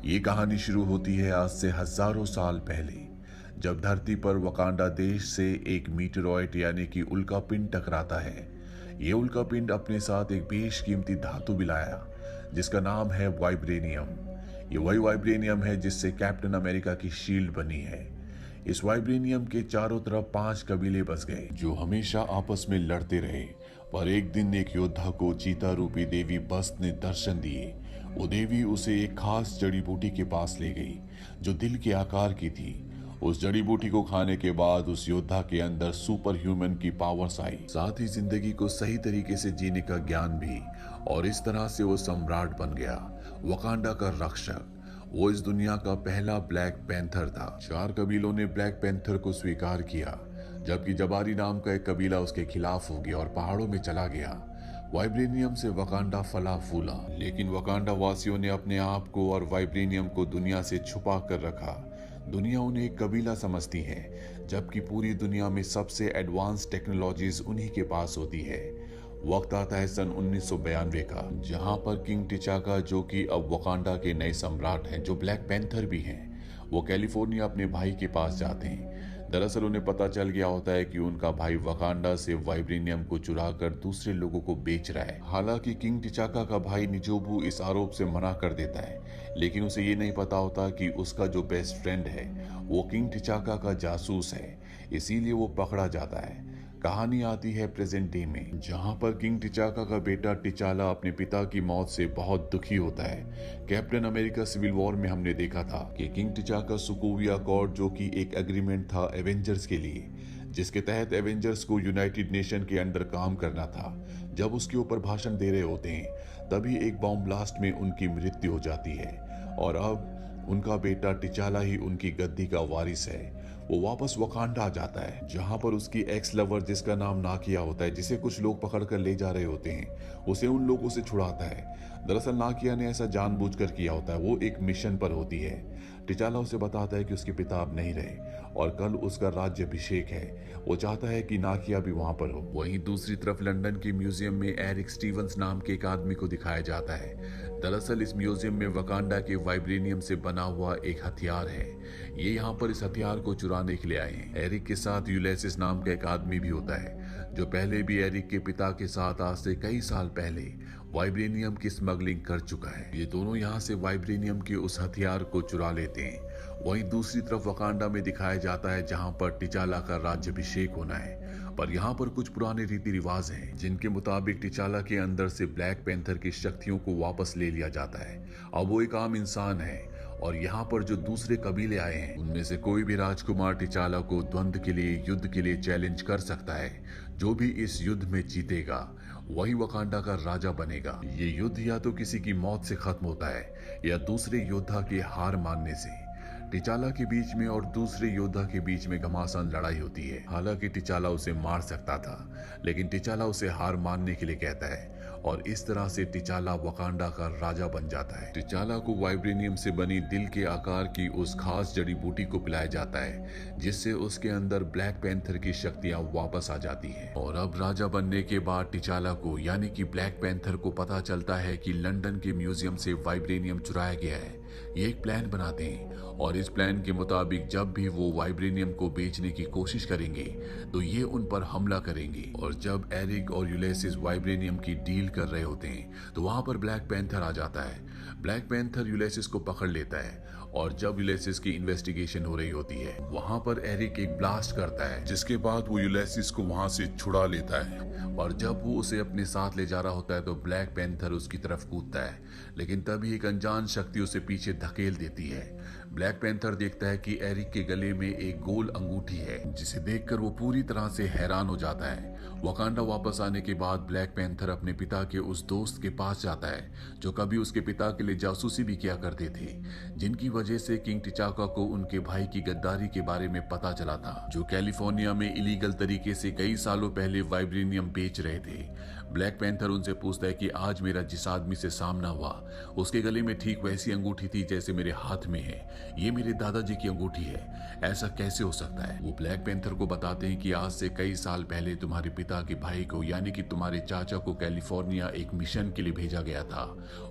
ये कहानी शुरू होती है आज से हजारों साल पहले, जब धरती पर वकांडा देश से एक मीटेरॉइड यानी कि उल्कापिंड टकराता है। ये उल्कापिंड अपने साथ एक बेशकीमती धातु भी लाया, जिसका नाम है वाइब्रेनियम। ये वही वाइब्रेनियम है जिससे कैप्टन अमेरिका की शील्ड बनी है। इस वाइब्रेनियम के चारों तरफ 5 कबीले बस गए, जो हमेशा आपस में लड़ते रहे। पर एक दिन एक योद्धा को चीता रूपी देवी बस्त ने दर्शन दिए। वो देवी उसे एक खास जड़ी बूटी के पास ले गई, जो दिल के आकार की थी। उस जड़ी बूटी को खाने के बाद उस योद्धा के अंदर सुपर ह्यूमन की पावर्स आई, साथ ही जिंदगी को सही तरीके से जीने का ज्ञान भी। और इस तरह से वो सम्राट बन गया, वकांडा का रक्षक। वो इस दुनिया का पहला ब्लैक पैंथर था। 4 कबीलों ने ब्लैक पैंथर को स्वीकार किया, जबकि जबारी नाम का एक कबीला उसके खिलाफ हो गया और पहाड़ों में चला गया। वाइब्रेनियम से वकांडा फला फूला, लेकिन वकांडा वासियों ने अपने आप को और वाइब्रेनियम को दुनिया से छुपा कर रखा। दुनिया उन्हें एक कबीला समझती है, जबकि पूरी दुनिया में सबसे एडवांस टेक्नोलॉजीज उन्हीं के पास होती है। वक्त आता है सन 1992 का, जहां पर किंग टिचाका, जो कि अब वकांडा के नए सम्राट हैं, जो ब्लैक पैंथर भी हैं, वो कैलिफोर्निया अपने भाई के पास जाते हैं। दरअसल उन्हें पता चल गया होता है कि उनका भाई वकांडा से वाइब्रेनियम को चुरा कर दूसरे लोगों को बेच रहा है। हालांकि किंग टिचाका का भाई निजोबू इस आरोप से मना कर देता है, लेकिन उसे ये नहीं पता होता कि उसका जो बेस्ट फ्रेंड है वो किंग टिचाका का जासूस है, इसीलिए वो पकड़ा जाता है। कहानी आती है प्रेजेंट डे में, जहां पर किंग टिचाका का बेटा टिचाला अपने पिता की मौत से बहुत दुखी होता है। कैप्टन अमेरिका सिविल वॉर में हमने देखा था कि किंग टिचाका सुकोविया अकॉर्ड, जो कि एक एग्रीमेंट था एवेंजर्स के लिए, जिसके तहत एवेंजर्स को यूनाइटेड नेशन के अंडर काम करना था। जब उसके ऊपर भाषण दे रहे होते हैं, तभी एक बॉम्ब ब्लास्ट में उनकी मृत्यु हो जाती है और अब उनका बेटा टिचाला ही उनकी गद्दी का वारिस है। वो वापस वकांडा आ जाता है, जहां पर उसकी एक्स लवर, जिसका नाम नाकिया होता है, जिसे कुछ लोग पकड़ कर ले जा रहे होते हैं, उसे उन लोगों से छुड़ाता है। दरअसल नाकिया ने ऐसा जानबूझकर किया होता है, वो एक मिशन पर होती है। टिचाला उसे बताता है कि उसके पिता अब नहीं रहे और कल उसका राज्याभिषेक है। वो चाहता है कि नाकिया भी वहां पर हो। वहीं दूसरी तरफ लंदन के म्यूजियम में एरिक स्टीवंस नाम के एक आदमी को दिखाया जाता है। दरअसल इस म्यूजियम में वकांडा के वाइब्रेनियम से बना हुआ एक हथियार है। ये यहाँ पर इस हथियार को चुराने के लिए आए हैं। एरिक के साथ यूलेसिस नाम का एक आदमी भी होता है, जो पहले भी एरिक के पिता के साथ आज से कई साल पहले वाइब्रेनियम की स्मगलिंग कर चुका है। ये दोनों यहाँ से वाइब्रेनियम के उस हथियार को चुरा लेते हैं। वहीं दूसरी तरफ वकांडा में दिखाया जाता है, जहां पर टिचाला का राज्याभिषेक होना है। पर यहाँ पर कुछ पुराने रीति रिवाज हैं, जिनके मुताबिक टिचाला के अंदर से ब्लैक पैंथर की शक्तियों को वापस ले लिया जाता है। अब वो एक आम इंसान है और यहाँ पर जो दूसरे कबीले आए हैं, उनमें से कोई भी राजकुमार टिचाला को द्वंद्व के लिए, युद्ध के लिए चैलेंज कर सकता है। जो भी इस युद्ध में जीतेगा वही वकांडा का राजा बनेगा। ये युद्ध या तो किसी की मौत से खत्म होता है या दूसरे योद्धा के हार मानने से। टिचाला के बीच में और दूसरे योद्धा के बीच में घमासान लड़ाई होती है। हालांकि टिचाला उसे मार सकता था, लेकिन टिचाला उसे हार मानने के लिए कहता है और इस तरह से टिचाला वकांडा का राजा बन जाता है। टिचाला को वाइब्रेनियम से बनी दिल के आकार की उस खास जड़ी बूटी को पिलाया जाता है, जिससे उसके अंदर ब्लैक पैंथर की शक्तियां वापस आ जाती हैं। और अब राजा बनने के बाद टिचाला को, यानी कि ब्लैक पैंथर को, पता चलता है कि लंदन के म्यूजियम से वाइब्रेनियम चुराया गया है। ये एक प्लान बनाते हैं और इस प्लान के मुताबिक जब भी वो वाइब्रेनियम को बेचने की कोशिश करेंगे तो ये उन पर हमला करेंगे। और जब एरिक और यूलेसिस वाइब्रेनियम की डील कर रहे होते हैं तो वहां पर ब्लैक पैंथर आ जाता है। ब्लैक पैंथर यूलेसिस को पकड़ लेता है और जब यूलेसिस की इन्वेस्टिगेशन हो रही होती है, वहां पर एरिक एक ब्लास्ट करता है, जिसके बाद वो यूलेसिस को वहां से छुड़ा लेता है। और जब वो उसे अपने साथ ले जा रहा होता है तो ब्लैक पैंथर उसकी तरफ कूदता है, लेकिन तभी एक अनजान शक्ति उसे पीछे धकेल देती है। ब्लैक पैंथर देखता है कि एरिक के गले में एक गोल अंगूठी है, जिसे देखकर वो पूरी तरह से हैरान हो जाता है। वकांडा वापस आने के बाद ब्लैक पैंथर अपने पिता के उस दोस्त के पास जाता है, जो कभी उसके पिता के लिए जासूसी भी किया करते थे, जिनकी वजह से किंग टिचाका को उनके भाई की गद्दारी के बारे में पता चला था, जो कैलिफोर्निया में इलीगल तरीके से कई सालों पहले वाइब्रेनियम बेच रहे थे। ब्लैक पैंथर उनसे पूछता है कि आज मेरा जिस आदमी से सामना हुआ, उसके गले में ठीक वैसी अंगूठी थी जैसे मेरे हाथ में है। ये मेरे दादाजी की अंगूठी है, ऐसा कैसे हो सकता है? वो ब्लैक पैंथर को बताते हैं कि आज से कई साल पहले तुम्हारे पिता के भाई को यानी कि तुम्हारे चाचा को कैलिफोर्निया एक मिशन के लिए भेजा गया था।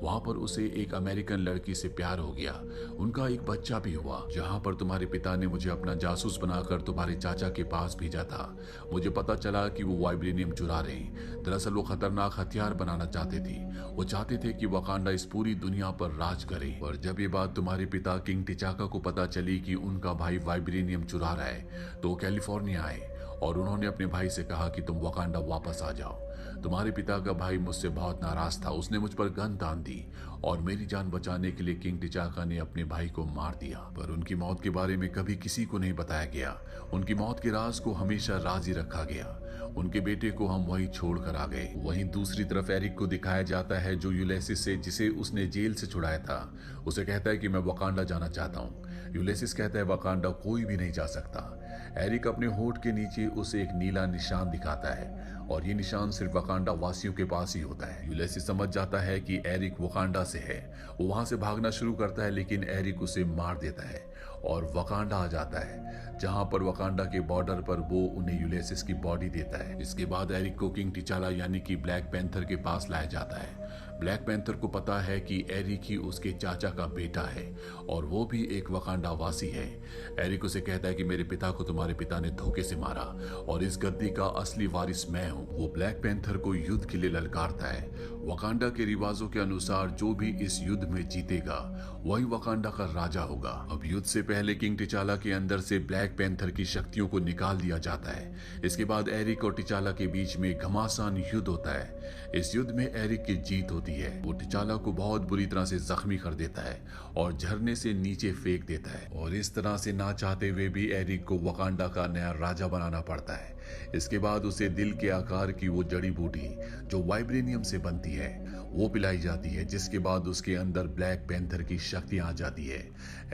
वहां पर उसे एक अमेरिकन लड़की से प्यार हो गया, उनका एक बच्चा भी हुआ। जहां पर तुम्हारे पिता ने मुझे अपना जासूस बनाकर तुम्हारे चाचा के पास भेजा था। मुझे पता चला कि वो वाइब्रेनियम चुरा रहे हैं। दरअसल वो खतरनाक हथियार बनाना चाहते थे। वो चाहते थे कि वकांडा इस पूरी दुनिया पर राज करे। और जब ये बात तुम्हारे पिता किंग टिचाका को पता चली कि उनका भाई वाइब्रेनियम चुरा रहा है, तो वो कैलिफोर्निया आए और उन्होंने अपने भाई से कहा कि तुम वकांडा वापस आ जाओ। तुम्हारे पिता का भाई मुझसे बहुत नाराज था। उसने मुझ पर गन तान दी और मेरी जान बचाने के लिए किंग टिचाका ने अपने भाई को मार दिया। पर उनकी मौत के बारे में कभी किसी को नहीं बताया गया। उनकी मौत के राज को हमेशा राज ही रखा गया। उनके बेटे को हम वहीं छोड़कर आ गए। वहीं दूसरी तरफ एरिक को दिखाया जाता है, जो यूलिसिस से, जिसे उसने जेल से छुड़ाया था, उसे कहता है कि मैं वकांडा जाना चाहता हूँ। यूलिसिस कहता है वकांडा कोई भी नहीं जा सकता। एरिक अपने होठ के नीचे उसे एक नीला निशान दिखाता है और ये निशान सिर्फ वकांडा वासियों के पास ही होता है। यूलिसिस समझ जाता है कि एरिक वकांडा से है। वो वहां से भागना शुरू करता है, लेकिन एरिक उसे मार देता है और वकांडा आ जाता है, जहां पर वकांडा के बॉर्डर पर वो उन्हें यूलिसिस की बॉडी देता है। इसके बाद एरिक को किंग टिचाला यानी कि ब्लैक पैंथर के पास लाया जाता है। ब्लैक पैंथर को पता है कि एरिक ही उसके चाचा का बेटा है और वो भी एक वकांडा वासी है। एरिक उसे कहता है कि मेरे पिता को तुम्हारे पिता ने धोखे से मारा और इस गद्दी का असली वारिस मैं हूँ। वो ब्लैक पैंथर को युद्ध के लिए ललकारता है। वकांडा के रिवाजों के अनुसार जो भी इस युद्ध में जीतेगा वही वकांडा का राजा होगा। अब युद्ध से पहले किंग टिचाला के अंदर से ब्लैक पैंथर की शक्तियों को निकाल दिया जाता है। इसके बाद एरिक और टिचाला के बीच में घमासान युद्ध होता है। इस युद्ध में एरिक की जीत होती है। वो टिचाला को बहुत बुरी तरह से जख्मी कर देता है और झरने से नीचे फेंक देता है और इस तरह से ना चाहते हुए भी एरिक को वकांडा का नया राजा बनाना पड़ता है। इसके बाद उसे दिल के आकार की वो जड़ी बूटी जो वाइब्रेनियम से बनती है वो पिलाई जाती है, जिसके बाद उसके अंदर ब्लैक पैंथर की शक्तियां आ जाती है।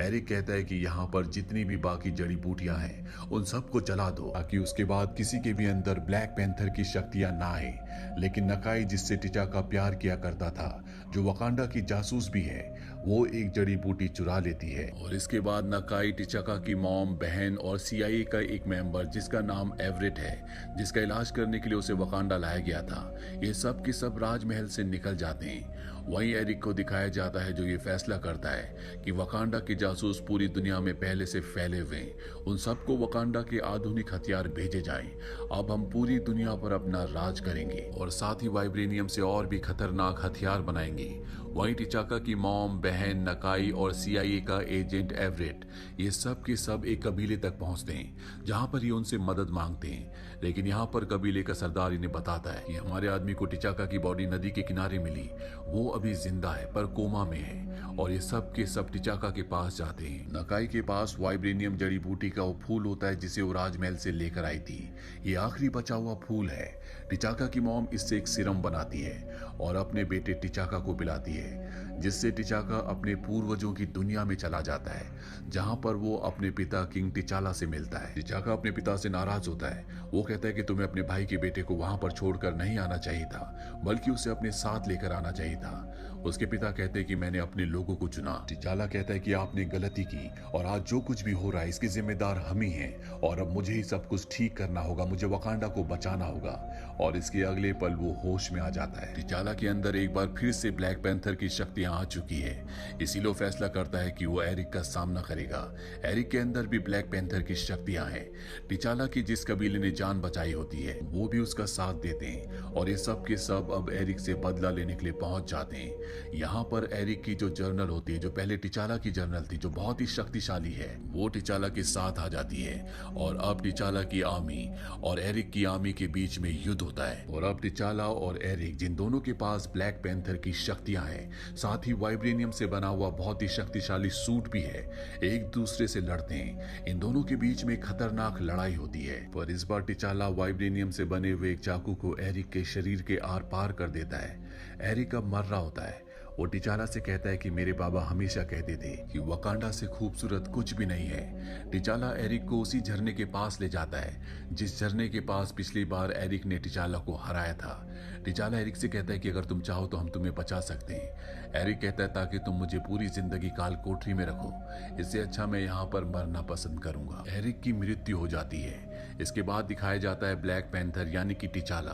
एरिक कहता है कि यहाँ पर जितनी भी बाकी जड़ी बूटियां हैं उन सबको जला दो ताकि उसके बाद किसी के भी अंदर ब्लैक पैंथर की शक्तियां ना आए। लेकिन नकाई, जिससे टिचाका प्यार किया करता था, जो वकांडा की जासूस भी है, वो एक जड़ी बूटी चुरा लेती है और इसके बाद नकाई टिचाका की मॉम, बहन और CIA का एक मेंबर जिसका नाम एवरेट है, जिसका इलाज करने के लिए उसे वकांडा लाया गया था, ये सब के सब राजमहल से निकल जाते हैं। वहीं एरिक को दिखाया जाता है जो ये फैसला करता है कि वकांडा के जासूस पूरी दुनिया में पहले से फैले हुए हैं, उन सबको वकांडा के आधुनिक हथियार भेजे जाएं। अब हम पूरी दुनिया पर अपना राज करेंगे और साथ ही वाइब्रेनियम से और भी खतरनाक हथियार बनाएंगे। वहीं टिचाका की मॉम, बहन, नकाई और CIA का एजेंट एवरेट, ये सब के सब एक कबीले तक पहुंचते हैं जहां पर ये उनसे मदद मांगते हैं। लेकिन यहाँ पर कबीले का सरदार इन्हें बताता है कि हमारे आदमी को टिचाका की बॉडी नदी के किनारे मिली, वो अभी जिंदा है पर कोमा में है। और ये सब के सब टिचाका के पास जाते हैं। नकाई के पास वाइब्रेनियम जड़ी बूटी का वो फूल होता है जिसे वो राजमहल से लेकर आई थी। ये आखिरी बचा हुआ फूल है। टिचाका की मॉम इससे एक सिरम बनाती है और अपने बेटे टिचाका को पिलाती है, जिससे टिचाका अपने पूर्वजों की दुनिया में चला जाता है, जहां पर वो अपने पिता किंग टिचाला से मिलता है। टिचाका अपने पिता से नाराज होता है। वो कहता है कि तुम्हें अपने भाई के बेटे को वहां पर छोड़कर नहीं आना चाहिए था, बल्कि उसे अपने साथ लेकर आना चाहिए था। उसके पिता कहते हैं कि मैंने अपने लोगों को चुना। टिचाला कहता है कि आपने गलती की और आज जो कुछ भी हो रहा है इसके जिम्मेदार हम ही हैं और अब मुझे ही सब कुछ ठीक करना होगा, मुझे वकांडा को बचाना होगा। और इसके अगले पल वो होश में आ जाता है। टिचाला के अंदर एक बार फिर से ब्लैक पैंथर की शक्तियां आ चुकी है, इसीलिए फैसला करता है कि वो एरिक का सामना करेगा। एरिक के अंदर भी ब्लैक पैंथर की शक्तियां हैं। टिचाला की जिस कबीले ने जान बचाई होती है वो भी उसका साथ देते हैं और ये सब के सब अब एरिक से बदला लेने के लिए पहुंच जाते हैं। यहाँ पर एरिक की जो जर्नल होती है, जो पहले टिचाला की जर्नल थी, जो बहुत ही शक्तिशाली है, वो टिचाला के साथ आ जाती है और अब टिचाला की आर्मी और एरिक की आर्मी के बीच में युद्ध होता है। और अब टिचाला और एरिक, जिन दोनों के पास ब्लैक पैंथर की शक्तियां हैं, साथ ही वाइब्रेनियम से बना हुआ बहुत ही शक्तिशाली सूट भी है, एक दूसरे से लड़ते हैं। इन दोनों के बीच में खतरनाक लड़ाई होती है, पर इस बार टिचाला वाइब्रेनियम से बने हुए एक चाकू को एरिक के शरीर के आर पार कर देता है। एरिक अब मर रहा होता है। वो टिचाला से कहता है कि मेरे बाबा हमेशा कहते थे कि वकांडा से खूबसूरत कुछ भी नहीं है। टिचाला एरिक को उसी झरने के पास ले जाता है जिस झरने के पास पिछली बार एरिक ने टिचाला को हराया था। टिचाला एरिक से कहता है कि अगर तुम चाहो तो हम तुम्हें बचा सकते हैं। एरिक कहता है ताकि तुम मुझे पूरी जिंदगी काल कोठरी में रखो, इससे अच्छा मैं यहाँ पर मरना पसंद करूंगा। एरिक की मृत्यु हो जाती है। इसके बाद दिखाया जाता है ब्लैक पैंथर यानी कि टिचाला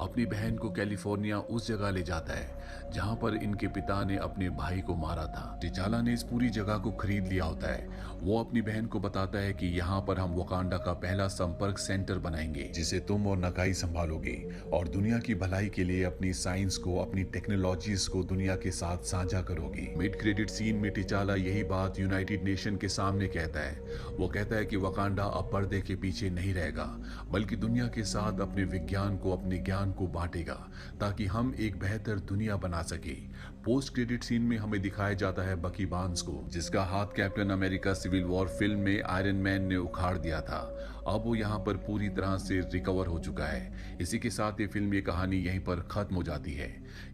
अपनी बहन को कैलिफोर्निया उस जगह ले जाता है जहां पर इनके पिता ने अपने भाई को मारा था। टिचाला ने इस पूरी जगह को खरीद लिया होता है। वो अपनी बहन को बताता है कि यहाँ पर हम वकांडा का पहला संपर्क सेंटर बनाएंगे जिसे तुम और नकाई संभालोगे और दुनिया की भलाई के लिए अपनी साइंस को, अपनी टेक्नोलॉजीज को दुनिया के साथ साझा करोगे। मिड क्रेडिट सीन में टिचाला यही बात यूनाइटेड नेशन के सामने कहता है। वो कहता है कि वकांडा अब पर्दे के पीछे नहीं रहेगा बल्कि दुनिया के साथ अपने विज्ञान को, अपने ज्ञान को बांटेगा ताकि हम एक बेहतर दुनिया बना सके। पोस्ट क्रेडिट सीन में हमें दिखाया जाता है बकी बार्न्स को जिसका हाथ Captain America Civil War film में आयरन मैन ने उखाड़ दिया था। अब वो यहाँ पर पूरी तरह से रिकवर हो चुका है। इसी के साथ ये फिल्म, ये कहानी यहीं पर खत्म हो जाती है।